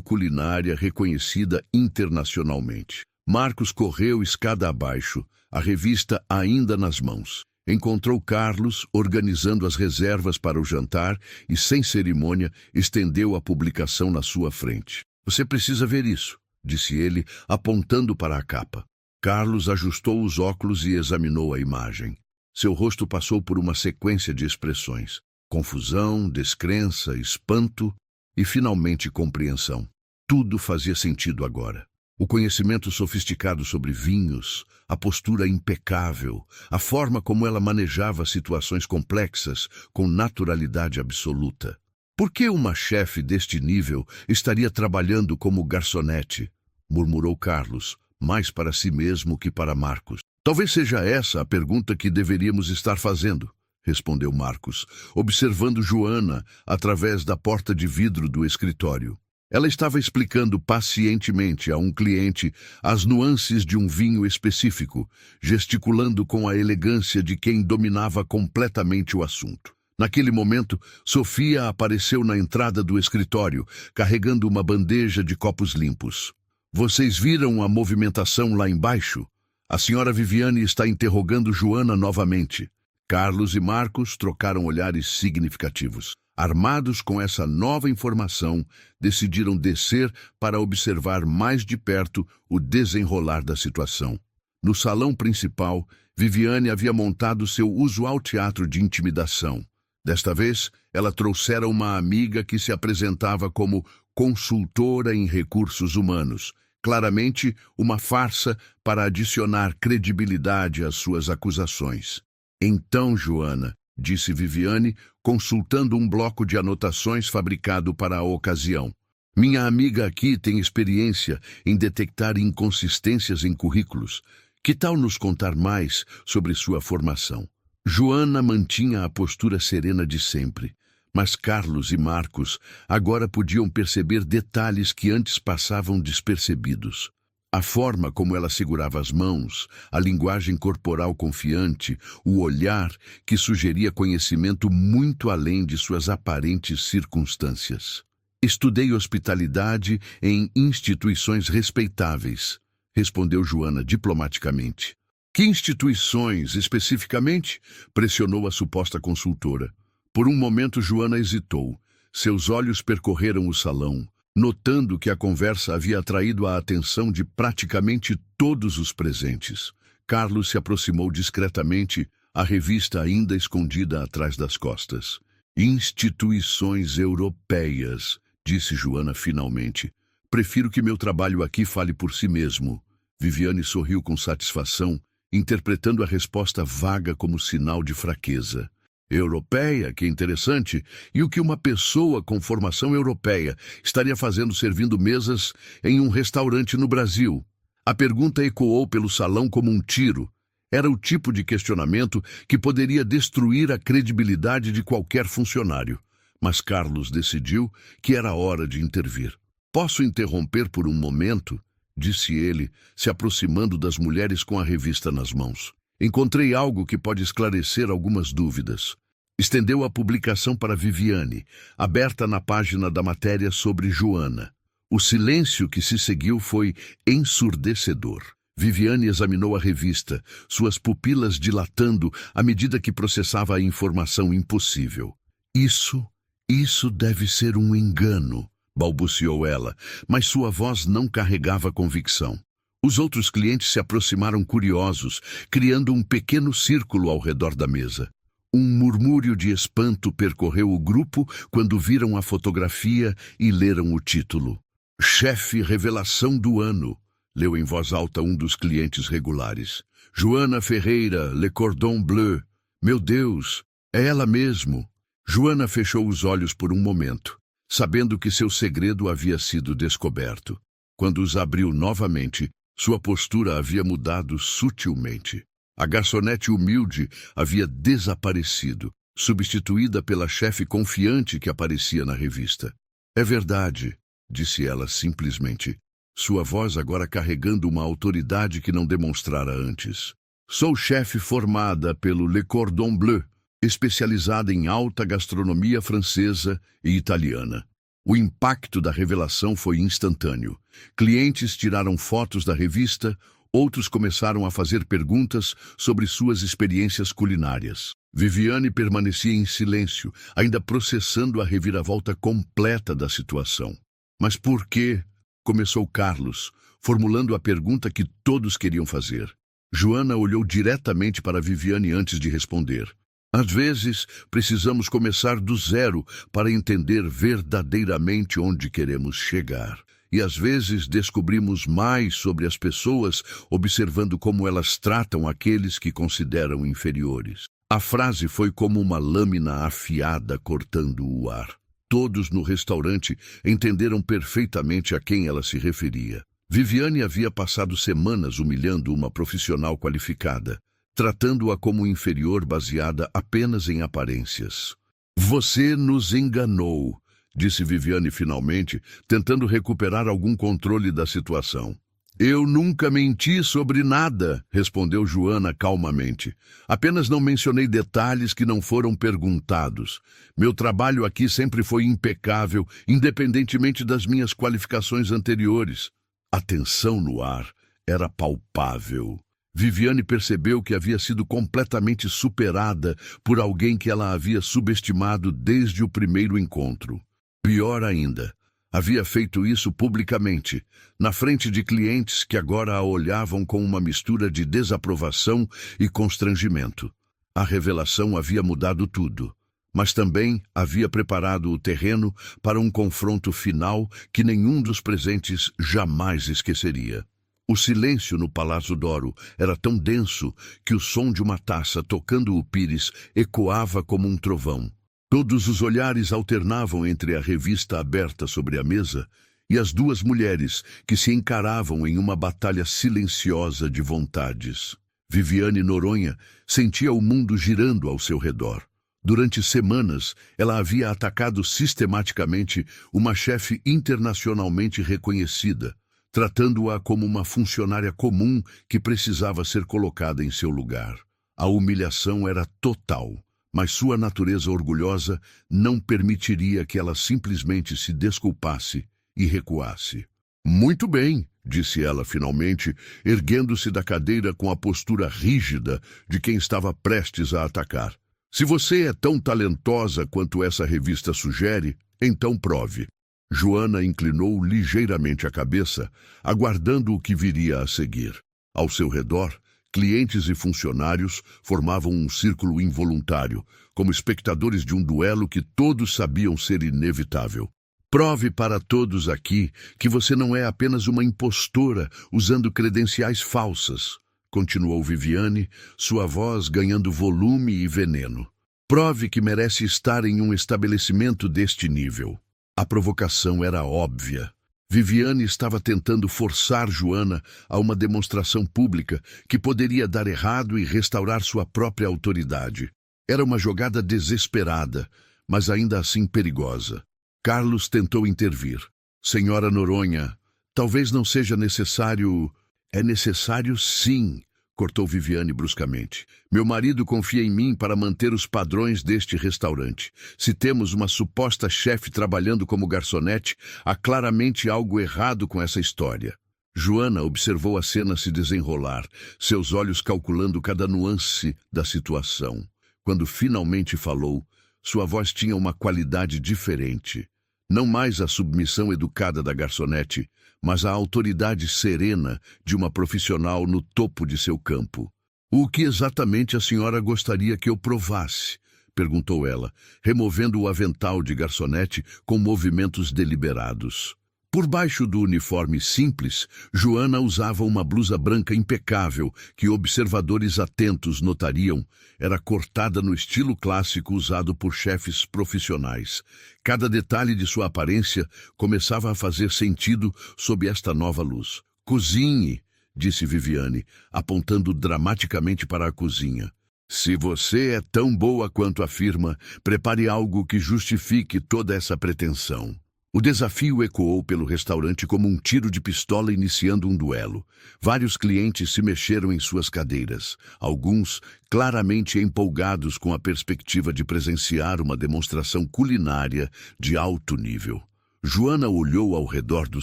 culinária reconhecida internacionalmente. Marcos correu escada abaixo, a revista ainda nas mãos. Encontrou Carlos organizando as reservas para o jantar e, sem cerimônia, estendeu a publicação na sua frente. Você precisa ver isso, disse ele, apontando para a capa. Carlos ajustou os óculos e examinou a imagem. Seu rosto passou por uma sequência de expressões: confusão, descrença, espanto e, finalmente, compreensão. Tudo fazia sentido agora. O conhecimento sofisticado sobre vinhos, a postura impecável, a forma como ela manejava situações complexas com naturalidade absoluta. Por que uma chefe deste nível estaria trabalhando como garçonete? Murmurou Carlos, mais para si mesmo que para Marcos. Talvez seja essa a pergunta que deveríamos estar fazendo, respondeu Marcos, observando Joana através da porta de vidro do escritório. Ela estava explicando pacientemente a um cliente as nuances de um vinho específico, gesticulando com a elegância de quem dominava completamente o assunto. Naquele momento, Sofia apareceu na entrada do escritório, carregando uma bandeja de copos limpos. Vocês viram a movimentação lá embaixo? A senhora Viviane está interrogando Joana novamente. Carlos e Marcos trocaram olhares significativos. Armados com essa nova informação, decidiram descer para observar mais de perto o desenrolar da situação. No salão principal, Viviane havia montado seu usual teatro de intimidação. Desta vez, ela trouxera uma amiga que se apresentava como consultora em recursos humanos, claramente uma farsa para adicionar credibilidade às suas acusações. Então, Joana, disse Viviane, consultando um bloco de anotações fabricado para a ocasião. Minha amiga aqui tem experiência em detectar inconsistências em currículos. Que tal nos contar mais sobre sua formação? Joana mantinha a postura serena de sempre, mas Carlos e Marcos agora podiam perceber detalhes que antes passavam despercebidos. A forma como ela segurava as mãos, a linguagem corporal confiante, o olhar que sugeria conhecimento muito além de suas aparentes circunstâncias. Estudei hospitalidade em instituições respeitáveis, respondeu Joana diplomaticamente. Que instituições, especificamente? Pressionou a suposta consultora. Por um momento, Joana hesitou. Seus olhos percorreram o salão, notando que a conversa havia atraído a atenção de praticamente todos os presentes. Carlos se aproximou discretamente, a revista ainda escondida atrás das costas. Instituições europeias, disse Joana finalmente. Prefiro que meu trabalho aqui fale por si mesmo. Viviane sorriu com satisfação, interpretando a resposta vaga como sinal de fraqueza. Europeia, que interessante. E o que uma pessoa com formação europeia estaria fazendo servindo mesas em um restaurante no Brasil? A pergunta ecoou pelo salão como um tiro. Era o tipo de questionamento que poderia destruir a credibilidade de qualquer funcionário. Mas Carlos decidiu que era hora de intervir. Posso interromper por um momento? Disse ele, se aproximando das mulheres com a revista nas mãos. Encontrei algo que pode esclarecer algumas dúvidas. Estendeu a publicação para Viviane, aberta na página da matéria sobre Joana. O silêncio que se seguiu foi ensurdecedor. Viviane examinou a revista, suas pupilas dilatando à medida que processava a informação impossível. Isso deve ser um engano, balbuciou ela, mas sua voz não carregava convicção. Os outros clientes se aproximaram curiosos, criando um pequeno círculo ao redor da mesa. Um murmúrio de espanto percorreu o grupo quando viram a fotografia e leram o título. Chefe Revelação do Ano, leu em voz alta um dos clientes regulares. Joana Ferreira, Le Cordon Bleu. Meu Deus, é ela mesmo. Joana fechou os olhos por um momento, sabendo que seu segredo havia sido descoberto. Quando os abriu novamente, sua postura havia mudado sutilmente. A garçonete humilde havia desaparecido, substituída pela chefe confiante que aparecia na revista. É verdade, disse ela simplesmente, sua voz agora carregando uma autoridade que não demonstrara antes. Sou chefe formada pelo Le Cordon Bleu, especializada em alta gastronomia francesa e italiana. O impacto da revelação foi instantâneo. Clientes tiraram fotos da revista, outros começaram a fazer perguntas sobre suas experiências culinárias. Viviane permanecia em silêncio, ainda processando a reviravolta completa da situação. Mas por quê? Começou Carlos, formulando a pergunta que todos queriam fazer. Joana olhou diretamente para Viviane antes de responder. Às vezes, precisamos começar do zero para entender verdadeiramente onde queremos chegar. E às vezes descobrimos mais sobre as pessoas observando como elas tratam aqueles que consideram inferiores. A frase foi como uma lâmina afiada cortando o ar. Todos no restaurante entenderam perfeitamente a quem ela se referia. Viviane havia passado semanas humilhando uma profissional qualificada, tratando-a como inferior baseada apenas em aparências. Você nos enganou, disse Viviane finalmente, tentando recuperar algum controle da situação. Eu nunca menti sobre nada, respondeu Joana calmamente. Apenas não mencionei detalhes que não foram perguntados. Meu trabalho aqui sempre foi impecável, independentemente das minhas qualificações anteriores. A tensão no ar era palpável. Viviane percebeu que havia sido completamente superada por alguém que ela havia subestimado desde o primeiro encontro. Pior ainda, havia feito isso publicamente, na frente de clientes que agora a olhavam com uma mistura de desaprovação e constrangimento. A revelação havia mudado tudo, mas também havia preparado o terreno para um confronto final que nenhum dos presentes jamais esqueceria. O silêncio no Palácio Doro era tão denso que o som de uma taça tocando o pires ecoava como um trovão. Todos os olhares alternavam entre a revista aberta sobre a mesa e as duas mulheres que se encaravam em uma batalha silenciosa de vontades. Viviane Noronha sentia o mundo girando ao seu redor. Durante semanas, ela havia atacado sistematicamente uma chefe internacionalmente reconhecida, tratando-a como uma funcionária comum que precisava ser colocada em seu lugar. A humilhação era total. Mas sua natureza orgulhosa não permitiria que ela simplesmente se desculpasse e recuasse. Muito bem, disse ela finalmente, erguendo-se da cadeira com a postura rígida de quem estava prestes a atacar. Se você é tão talentosa quanto essa revista sugere, então prove. Joana inclinou ligeiramente a cabeça, aguardando o que viria a seguir. Ao seu redor, clientes e funcionários formavam um círculo involuntário, como espectadores de um duelo que todos sabiam ser inevitável. Prove para todos aqui que você não é apenas uma impostora usando credenciais falsas, continuou Viviane, sua voz ganhando volume e veneno. Prove que merece estar em um estabelecimento deste nível. A provocação era óbvia. Viviane estava tentando forçar Joana a uma demonstração pública que poderia dar errado e restaurar sua própria autoridade. Era uma jogada desesperada, mas ainda assim perigosa. Carlos tentou intervir. Senhora Noronha, talvez não seja necessário... É necessário sim, cortou Viviane bruscamente. Meu marido confia em mim para manter os padrões deste restaurante. Se temos uma suposta chefe trabalhando como garçonete, há claramente algo errado com essa história. Joana observou a cena se desenrolar, seus olhos calculando cada nuance da situação. Quando finalmente falou, sua voz tinha uma qualidade diferente. Não mais a submissão educada da garçonete, mas a autoridade serena de uma profissional no topo de seu campo. O que exatamente a senhora gostaria que eu provasse? Perguntou ela, removendo o avental de garçonete com movimentos deliberados. Por baixo do uniforme simples, Joana usava uma blusa branca impecável que observadores atentos notariam era cortada no estilo clássico usado por chefes profissionais. Cada detalhe de sua aparência começava a fazer sentido sob esta nova luz. Cozinhe, disse Viviane, apontando dramaticamente para a cozinha. Se você é tão boa quanto afirma, prepare algo que justifique toda essa pretensão. O desafio ecoou pelo restaurante como um tiro de pistola iniciando um duelo. Vários clientes se mexeram em suas cadeiras, alguns claramente empolgados com a perspectiva de presenciar uma demonstração culinária de alto nível. Joana olhou ao redor do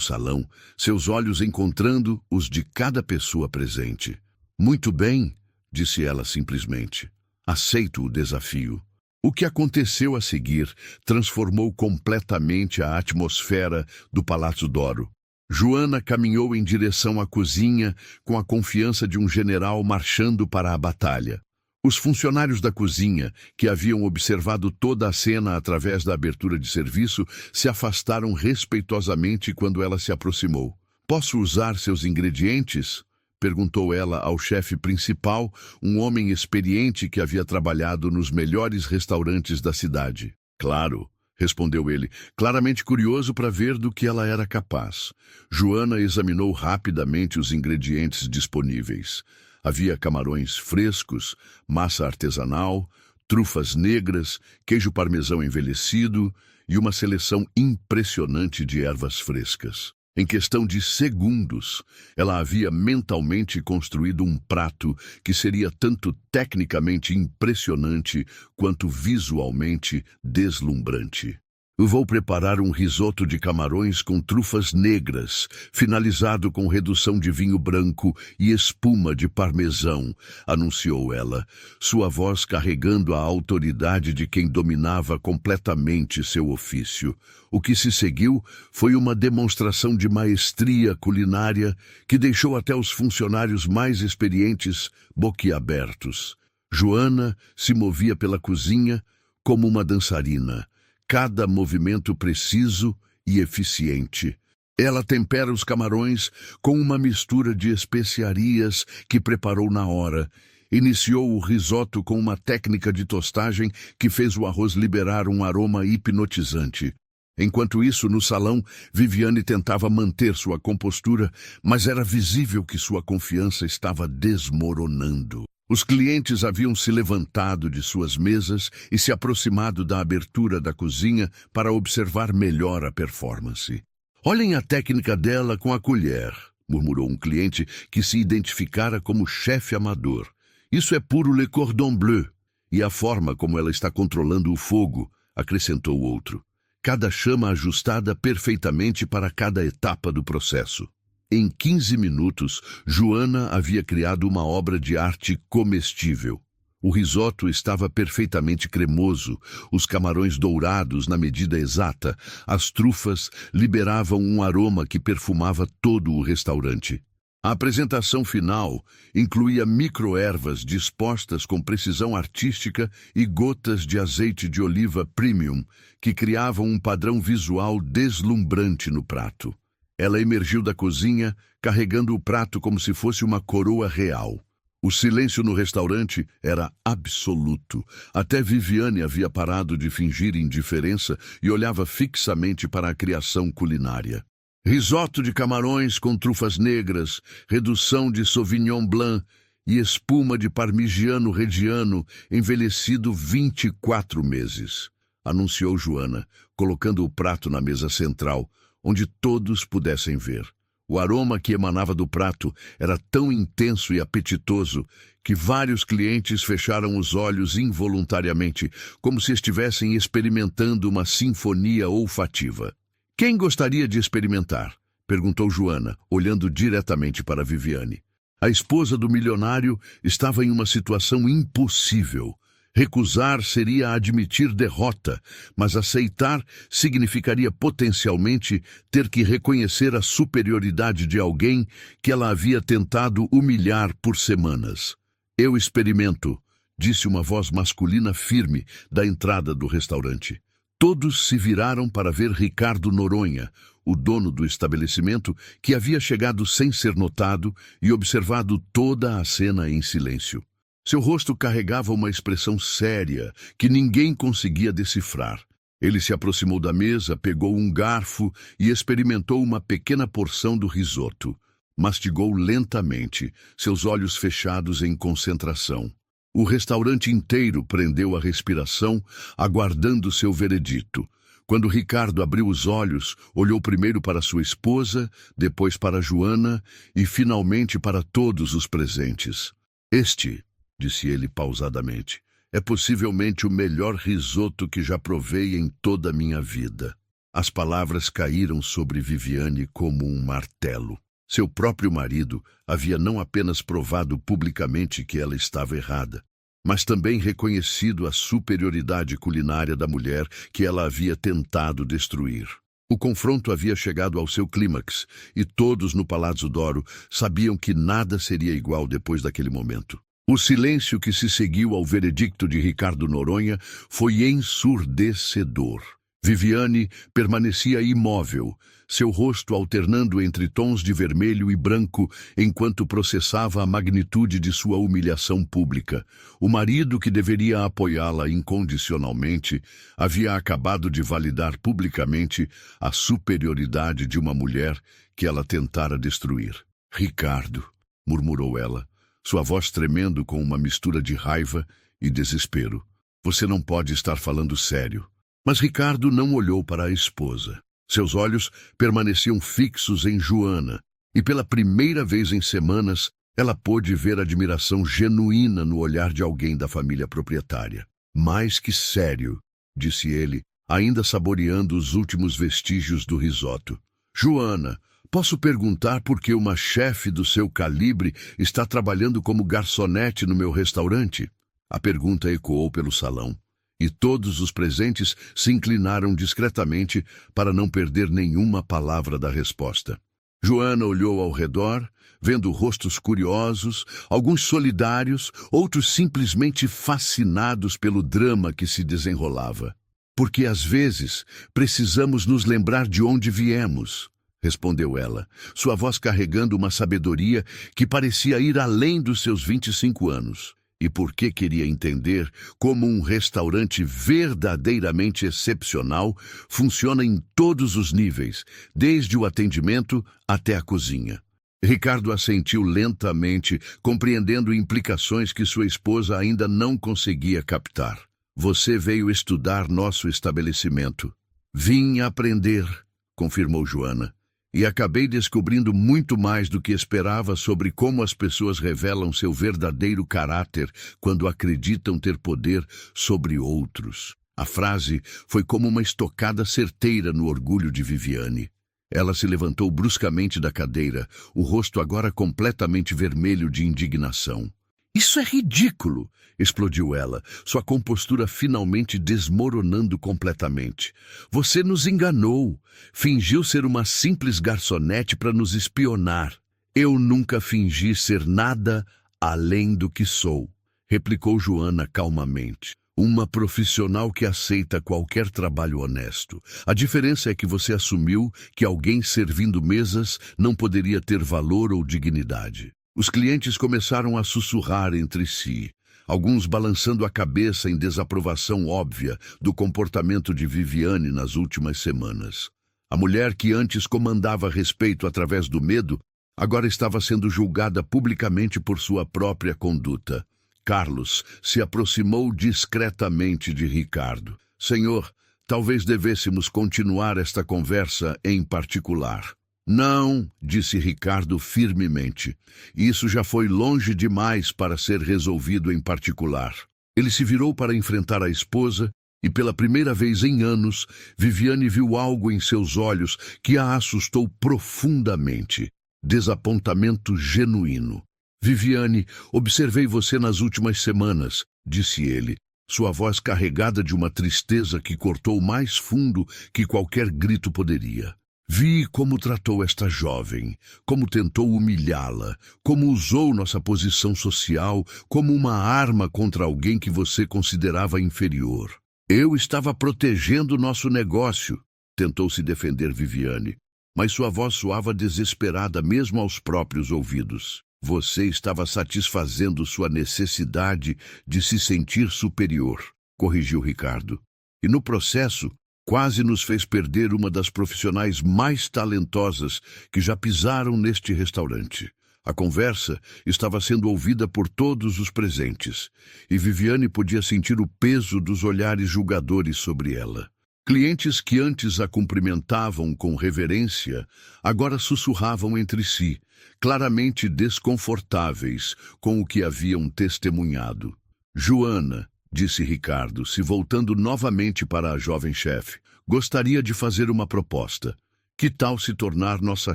salão, seus olhos encontrando os de cada pessoa presente. Muito bem, disse ela simplesmente. Aceito o desafio. O que aconteceu a seguir transformou completamente a atmosfera do Palácio Doro. Joana caminhou em direção à cozinha com a confiança de um general marchando para a batalha. Os funcionários da cozinha, que haviam observado toda a cena através da abertura de serviço, se afastaram respeitosamente quando ela se aproximou. Posso usar seus ingredientes? Perguntou ela ao chefe principal, um homem experiente que havia trabalhado nos melhores restaurantes da cidade. Claro, respondeu ele, claramente curioso para ver do que ela era capaz. Joana examinou rapidamente os ingredientes disponíveis. Havia camarões frescos, massa artesanal, trufas negras, queijo parmesão envelhecido e uma seleção impressionante de ervas frescas. Em questão de segundos, ela havia mentalmente construído um prato que seria tanto tecnicamente impressionante quanto visualmente deslumbrante. Vou preparar um risoto de camarões com trufas negras, finalizado com redução de vinho branco e espuma de parmesão, anunciou ela, sua voz carregando a autoridade de quem dominava completamente seu ofício. O que se seguiu foi uma demonstração de maestria culinária que deixou até os funcionários mais experientes boquiabertos. Joana se movia pela cozinha como uma dançarina, cada movimento preciso e eficiente. Ela tempera os camarões com uma mistura de especiarias que preparou na hora. Iniciou o risoto com uma técnica de tostagem que fez o arroz liberar um aroma hipnotizante. Enquanto isso, no salão, Viviane tentava manter sua compostura, mas era visível que sua confiança estava desmoronando. Os clientes haviam se levantado de suas mesas e se aproximado da abertura da cozinha para observar melhor a performance. "Olhem a técnica dela com a colher", murmurou um cliente que se identificara como chefe amador. "Isso é puro Le Cordon Bleu. E a forma como ela está controlando o fogo", acrescentou outro. "Cada chama ajustada perfeitamente para cada etapa do processo." Em 15 minutos, Joana havia criado uma obra de arte comestível. O risoto estava perfeitamente cremoso, os camarões dourados na medida exata, as trufas liberavam um aroma que perfumava todo o restaurante. A apresentação final incluía microervas dispostas com precisão artística e gotas de azeite de oliva premium, que criavam um padrão visual deslumbrante no prato. Ela emergiu da cozinha, carregando o prato como se fosse uma coroa real. O silêncio no restaurante era absoluto. Até Viviane havia parado de fingir indiferença e olhava fixamente para a criação culinária. Risoto de camarões com trufas negras, redução de Sauvignon Blanc e espuma de Parmigiano Reggiano, envelhecido 24 meses, anunciou Joana, colocando o prato na mesa central, onde todos pudessem ver. O aroma que emanava do prato era tão intenso e apetitoso que vários clientes fecharam os olhos involuntariamente, como se estivessem experimentando uma sinfonia olfativa. "Quem gostaria de experimentar?", perguntou Joana, olhando diretamente para Viviane. A esposa do milionário estava em uma situação impossível. Recusar seria admitir derrota, mas aceitar significaria potencialmente ter que reconhecer a superioridade de alguém que ela havia tentado humilhar por semanas. "Eu experimento", disse uma voz masculina firme da entrada do restaurante. Todos se viraram para ver Ricardo Noronha, o dono do estabelecimento, que havia chegado sem ser notado e observado toda a cena em silêncio. Seu rosto carregava uma expressão séria que ninguém conseguia decifrar. Ele se aproximou da mesa, pegou um garfo e experimentou uma pequena porção do risoto. Mastigou lentamente, seus olhos fechados em concentração. O restaurante inteiro prendeu a respiração, aguardando seu veredito. Quando Ricardo abriu os olhos, olhou primeiro para sua esposa, depois para Joana e finalmente para todos os presentes. "Este", disse ele pausadamente, "é possivelmente o melhor risoto que já provei em toda a minha vida." As palavras caíram sobre Viviane como um martelo. Seu próprio marido havia não apenas provado publicamente que ela estava errada, mas também reconhecido a superioridade culinária da mulher que ela havia tentado destruir. O confronto havia chegado ao seu clímax, e todos no Palazzo d'Oro sabiam que nada seria igual depois daquele momento. O silêncio que se seguiu ao veredicto de Ricardo Noronha foi ensurdecedor. Viviane permanecia imóvel, seu rosto alternando entre tons de vermelho e branco enquanto processava a magnitude de sua humilhação pública. O marido, que deveria apoiá-la incondicionalmente, havia acabado de validar publicamente a superioridade de uma mulher que ela tentara destruir. "Ricardo", murmurou ela, sua voz tremendo com uma mistura de raiva e desespero. "Você não pode estar falando sério." Mas Ricardo não olhou para a esposa. Seus olhos permaneciam fixos em Joana, e pela primeira vez em semanas, ela pôde ver admiração genuína no olhar de alguém da família proprietária. Mais que sério, disse ele, ainda saboreando os últimos vestígios do risoto. Joana, posso perguntar por que uma chefe do seu calibre está trabalhando como garçonete no meu restaurante? A pergunta ecoou pelo salão, e todos os presentes se inclinaram discretamente para não perder nenhuma palavra da resposta. Joana olhou ao redor, vendo rostos curiosos, alguns solidários, outros simplesmente fascinados pelo drama que se desenrolava. Porque às vezes precisamos nos lembrar de onde viemos, respondeu ela, sua voz carregando uma sabedoria que parecia ir além dos seus 25 anos. E porque queria entender como um restaurante verdadeiramente excepcional funciona em todos os níveis, desde o atendimento até a cozinha. Ricardo assentiu lentamente, compreendendo implicações que sua esposa ainda não conseguia captar. Você veio estudar nosso estabelecimento. Vim aprender, confirmou Joana. E acabei descobrindo muito mais do que esperava sobre como as pessoas revelam seu verdadeiro caráter quando acreditam ter poder sobre outros. A frase foi como uma estocada certeira no orgulho de Viviane. Ela se levantou bruscamente da cadeira, o rosto agora completamente vermelho de indignação. Isso é ridículo! Explodiu ela, sua compostura finalmente desmoronando completamente. Você nos enganou. Fingiu ser uma simples garçonete para nos espionar. Eu nunca fingi ser nada além do que sou, replicou Joana calmamente. Uma profissional que aceita qualquer trabalho honesto. A diferença é que você assumiu que alguém servindo mesas não poderia ter valor ou dignidade. Os clientes começaram a sussurrar entre si, alguns balançando a cabeça em desaprovação óbvia do comportamento de Viviane nas últimas semanas. A mulher que antes comandava respeito através do medo, agora estava sendo julgada publicamente por sua própria conduta. Carlos se aproximou discretamente de Ricardo. Senhor, talvez devêssemos continuar esta conversa em particular. Não, disse Ricardo firmemente. Isso já foi longe demais para ser resolvido em particular. Ele se virou para enfrentar a esposa e, pela primeira vez em anos, Viviane viu algo em seus olhos que a assustou profundamente. Desapontamento genuíno. Viviane, observei você nas últimas semanas, disse ele, sua voz carregada de uma tristeza que cortou mais fundo que qualquer grito poderia. Vi como tratou esta jovem, como tentou humilhá-la, como usou nossa posição social como uma arma contra alguém que você considerava inferior. Eu estava protegendo nosso negócio, tentou se defender Viviane, mas sua voz soava desesperada mesmo aos próprios ouvidos. Você estava satisfazendo sua necessidade de se sentir superior, corrigiu Ricardo. E no processo, quase nos fez perder uma das profissionais mais talentosas que já pisaram neste restaurante. A conversa estava sendo ouvida por todos os presentes, e Viviane podia sentir o peso dos olhares julgadores sobre ela. Clientes que antes a cumprimentavam com reverência, agora sussurravam entre si, claramente desconfortáveis com o que haviam testemunhado. Joana, disse Ricardo, se voltando novamente para a jovem chefe, gostaria de fazer uma proposta. Que tal se tornar nossa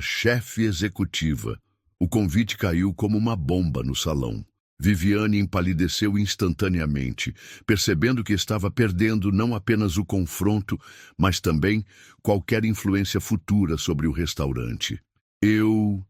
chefe executiva? O convite caiu como uma bomba no salão. Viviane empalideceu instantaneamente, percebendo que estava perdendo não apenas o confronto, mas também qualquer influência futura sobre o restaurante. Eu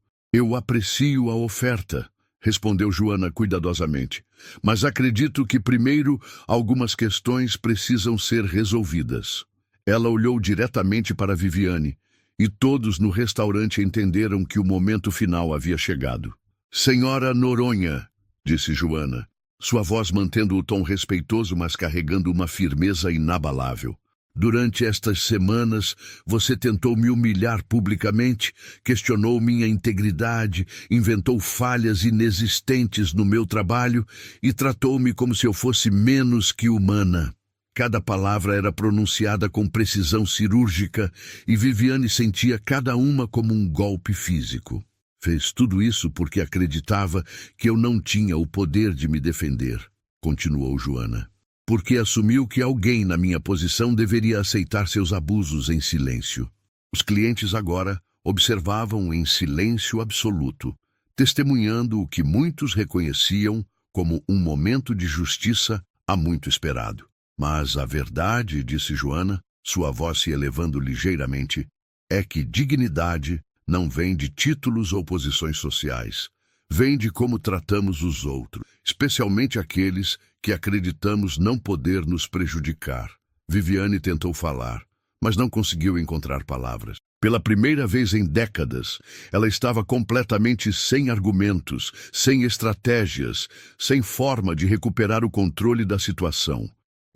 aprecio a oferta, respondeu Joana cuidadosamente, mas acredito que primeiro algumas questões precisam ser resolvidas. Ela olhou diretamente para Viviane, e todos no restaurante entenderam que o momento final havia chegado. Senhora Noronha, disse Joana, sua voz mantendo o tom respeitoso, mas carregando uma firmeza inabalável. Durante estas semanas, você tentou me humilhar publicamente, questionou minha integridade, inventou falhas inexistentes no meu trabalho e tratou-me como se eu fosse menos que humana. Cada palavra era pronunciada com precisão cirúrgica e Viviane sentia cada uma como um golpe físico. Fez tudo isso porque acreditava que eu não tinha o poder de me defender, continuou Joana. Porque assumiu que alguém na minha posição deveria aceitar seus abusos em silêncio. Os clientes agora observavam em silêncio absoluto, testemunhando o que muitos reconheciam como um momento de justiça há muito esperado. Mas a verdade, disse Joana, sua voz se elevando ligeiramente, é que dignidade não vem de títulos ou posições sociais. Vem de como tratamos os outros, especialmente aqueles que acreditamos não poder nos prejudicar. Viviane tentou falar, mas não conseguiu encontrar palavras. Pela primeira vez em décadas, ela estava completamente sem argumentos, sem estratégias, sem forma de recuperar o controle da situação.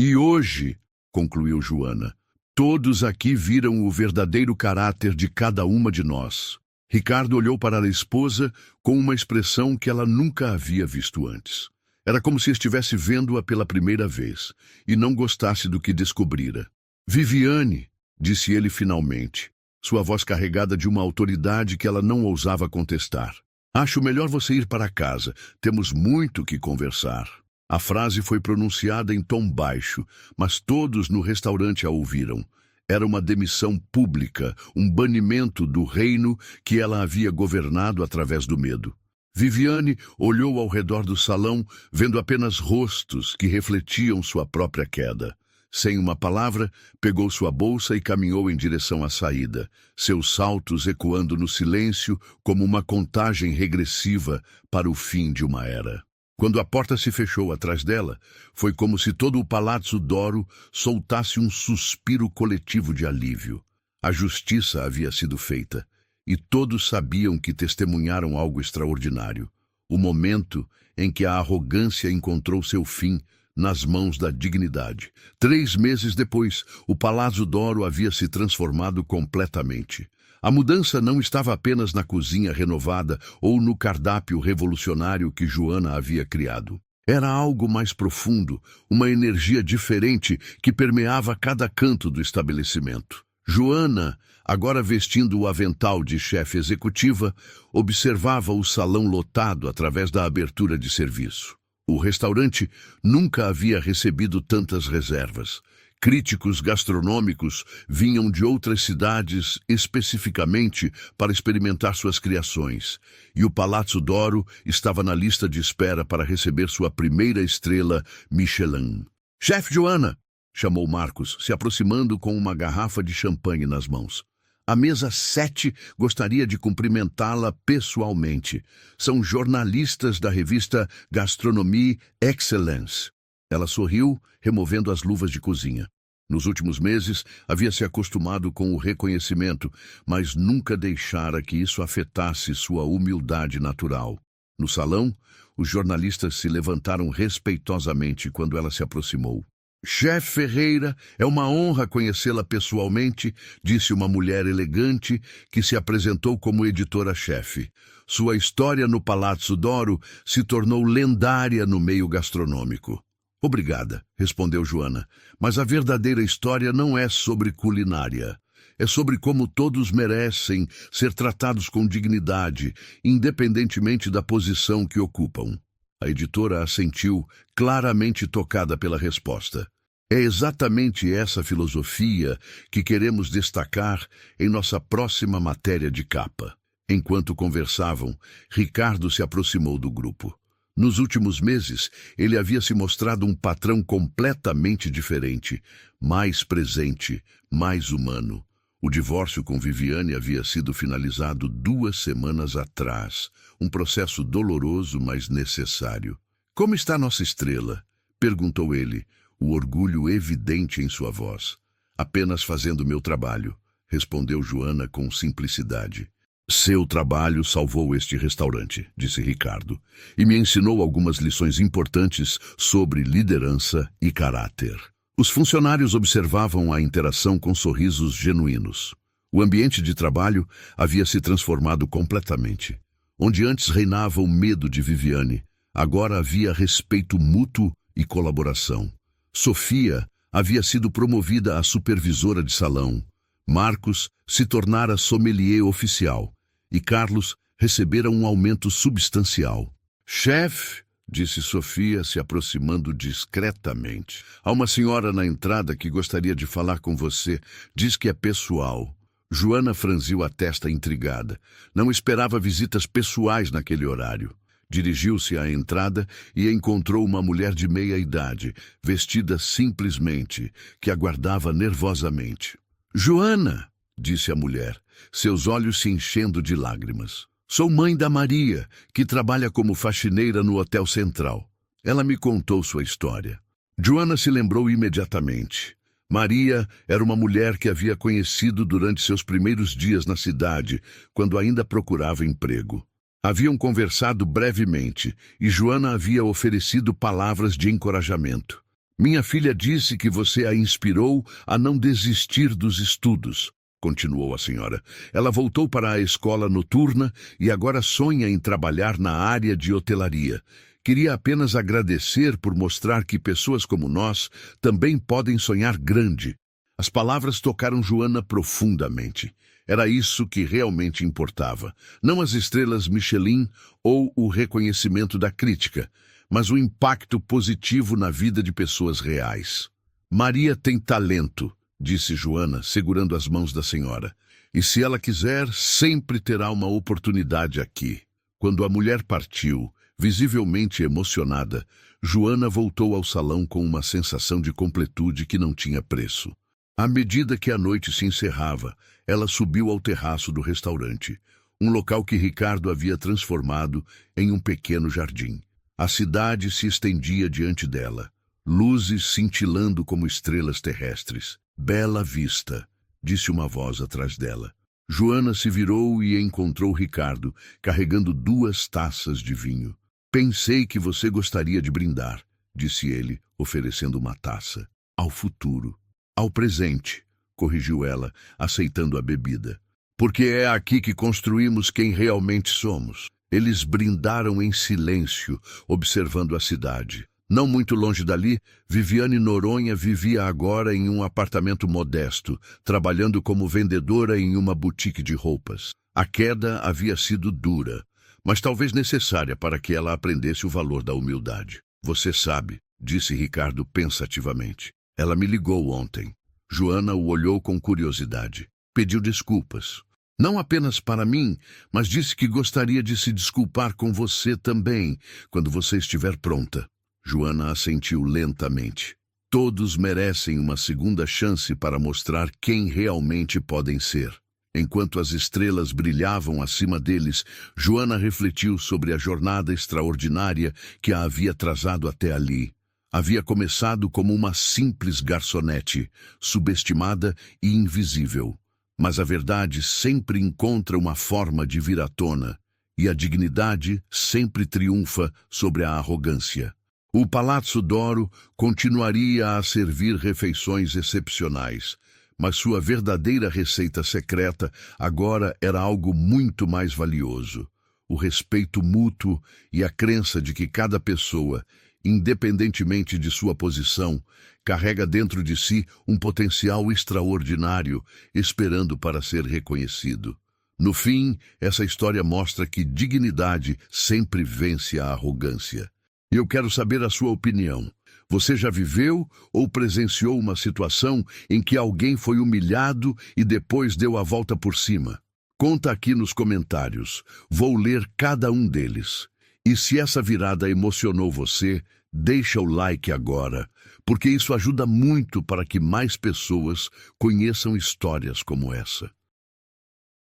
E hoje, concluiu Joana, todos aqui viram o verdadeiro caráter de cada uma de nós. Ricardo olhou para a esposa com uma expressão que ela nunca havia visto antes. Era como se estivesse vendo-a pela primeira vez e não gostasse do que descobrira. Viviane, disse ele finalmente, sua voz carregada de uma autoridade que ela não ousava contestar. Acho melhor você ir para casa. Temos muito que conversar. A frase foi pronunciada em tom baixo, mas todos no restaurante a ouviram. Era uma demissão pública, um banimento do reino que ela havia governado através do medo. Viviane olhou ao redor do salão, vendo apenas rostos que refletiam sua própria queda. Sem uma palavra, pegou sua bolsa e caminhou em direção à saída, seus saltos ecoando no silêncio como uma contagem regressiva para o fim de uma era. Quando a porta se fechou atrás dela, foi como se todo o Palazzo d'Oro soltasse um suspiro coletivo de alívio. A justiça havia sido feita, e todos sabiam que testemunharam algo extraordinário. O momento em que a arrogância encontrou seu fim nas mãos da dignidade. 3 meses depois, o Palazzo d'Oro havia se transformado completamente. A mudança não estava apenas na cozinha renovada ou no cardápio revolucionário que Joana havia criado. Era algo mais profundo, uma energia diferente que permeava cada canto do estabelecimento. Joana, agora vestindo o avental de chefe executiva, observava o salão lotado através da abertura de serviço. O restaurante nunca havia recebido tantas reservas. Críticos gastronômicos vinham de outras cidades especificamente para experimentar suas criações, e o Palazzo d'Oro estava na lista de espera para receber sua primeira estrela Michelin. «Chefe Joana!» chamou Marcos, se aproximando com uma garrafa de champanhe nas mãos. A mesa 7 gostaria de cumprimentá-la pessoalmente. São jornalistas da revista Gastronomie Excellence. Ela sorriu, removendo as luvas de cozinha. Nos últimos meses, havia se acostumado com o reconhecimento, mas nunca deixara que isso afetasse sua humildade natural. No salão, os jornalistas se levantaram respeitosamente quando ela se aproximou. «Chefe Ferreira, é uma honra conhecê-la pessoalmente», disse uma mulher elegante que se apresentou como editora-chefe. Sua história no Palazzo d'Oro se tornou lendária no meio gastronômico. «Obrigada», respondeu Joana, «mas a verdadeira história não é sobre culinária. É sobre como todos merecem ser tratados com dignidade, independentemente da posição que ocupam». A editora assentiu, claramente tocada pela resposta. É exatamente essa filosofia que queremos destacar em nossa próxima matéria de capa. Enquanto conversavam, Ricardo se aproximou do grupo. Nos últimos meses, ele havia se mostrado um patrão completamente diferente, mais presente, mais humano. O divórcio com Viviane havia sido finalizado 2 semanas atrás, um processo doloroso, mas necessário. «Como está nossa estrela?» perguntou ele, o orgulho evidente em sua voz. «Apenas fazendo meu trabalho», respondeu Joana com simplicidade. «Seu trabalho salvou este restaurante», disse Ricardo, e me ensinou algumas lições importantes sobre liderança e caráter. Os funcionários observavam a interação com sorrisos genuínos. O ambiente de trabalho havia se transformado completamente. Onde antes reinava o medo de Viviane, agora havia respeito mútuo e colaboração. Sofia, havia sido promovida a supervisora de salão. Marcos se tornara sommelier oficial e Carlos recebera um aumento substancial. Chefe, disse Sofia, se aproximando discretamente. Há uma senhora na entrada que gostaria de falar com você. Diz que é pessoal. Joana franziu a testa intrigada. Não esperava visitas pessoais naquele horário. Dirigiu-se à entrada e encontrou uma mulher de meia idade, vestida simplesmente, que aguardava nervosamente. Joana, disse a mulher, seus olhos se enchendo de lágrimas. Sou mãe da Maria, que trabalha como faxineira no Hotel Central. Ela me contou sua história. Joana se lembrou imediatamente. Maria era uma mulher que havia conhecido durante seus primeiros dias na cidade, quando ainda procurava emprego. Haviam conversado brevemente e Joana havia oferecido palavras de encorajamento. Minha filha disse que você a inspirou a não desistir dos estudos, continuou a senhora. Ela voltou para a escola noturna e agora sonha em trabalhar na área de hotelaria. Queria apenas agradecer por mostrar que pessoas como nós também podem sonhar grande. As palavras tocaram Joana profundamente. Era isso que realmente importava. Não as estrelas Michelin ou o reconhecimento da crítica, mas o impacto positivo na vida de pessoas reais. Maria tem talento, disse Joana, segurando as mãos da senhora. E se ela quiser, sempre terá uma oportunidade aqui. Quando a mulher partiu, visivelmente emocionada, Joana voltou ao salão com uma sensação de completude que não tinha preço. À medida que a noite se encerrava, ela subiu ao terraço do restaurante, um local que Ricardo havia transformado em um pequeno jardim. A cidade se estendia diante dela, luzes cintilando como estrelas terrestres. Bela vista, disse uma voz atrás dela. Joana se virou e encontrou Ricardo, carregando 2 taças de vinho. Pensei que você gostaria de brindar, disse ele, oferecendo uma taça. Ao futuro. Ao presente, corrigiu ela, aceitando a bebida. Porque é aqui que construímos quem realmente somos. Eles brindaram em silêncio, observando a cidade. Não muito longe dali, Viviane Noronha vivia agora em um apartamento modesto, trabalhando como vendedora em uma boutique de roupas. A queda havia sido dura, mas talvez necessária para que ela aprendesse o valor da humildade. Você sabe, disse Ricardo pensativamente. Ela me ligou ontem. Joana o olhou com curiosidade. Pediu desculpas. Não apenas para mim, mas disse que gostaria de se desculpar com você também, quando você estiver pronta. Joana assentiu lentamente. Todos merecem uma segunda chance para mostrar quem realmente podem ser. Enquanto as estrelas brilhavam acima deles, Joana refletiu sobre a jornada extraordinária que a havia trazado até ali. Havia começado como uma simples garçonete, subestimada e invisível. Mas a verdade sempre encontra uma forma de vir à tona, e a dignidade sempre triunfa sobre a arrogância. O Palazzo d'Oro continuaria a servir refeições excepcionais, mas sua verdadeira receita secreta agora era algo muito mais valioso: o respeito mútuo e a crença de que cada pessoa, independentemente de sua posição, carrega dentro de si um potencial extraordinário, esperando para ser reconhecido. No fim, essa história mostra que dignidade sempre vence a arrogância. Eu quero saber a sua opinião. Você já viveu ou presenciou uma situação em que alguém foi humilhado e depois deu a volta por cima? Conta aqui nos comentários. Vou ler cada um deles. E se essa virada emocionou você, deixa o like agora, porque isso ajuda muito para que mais pessoas conheçam histórias como essa.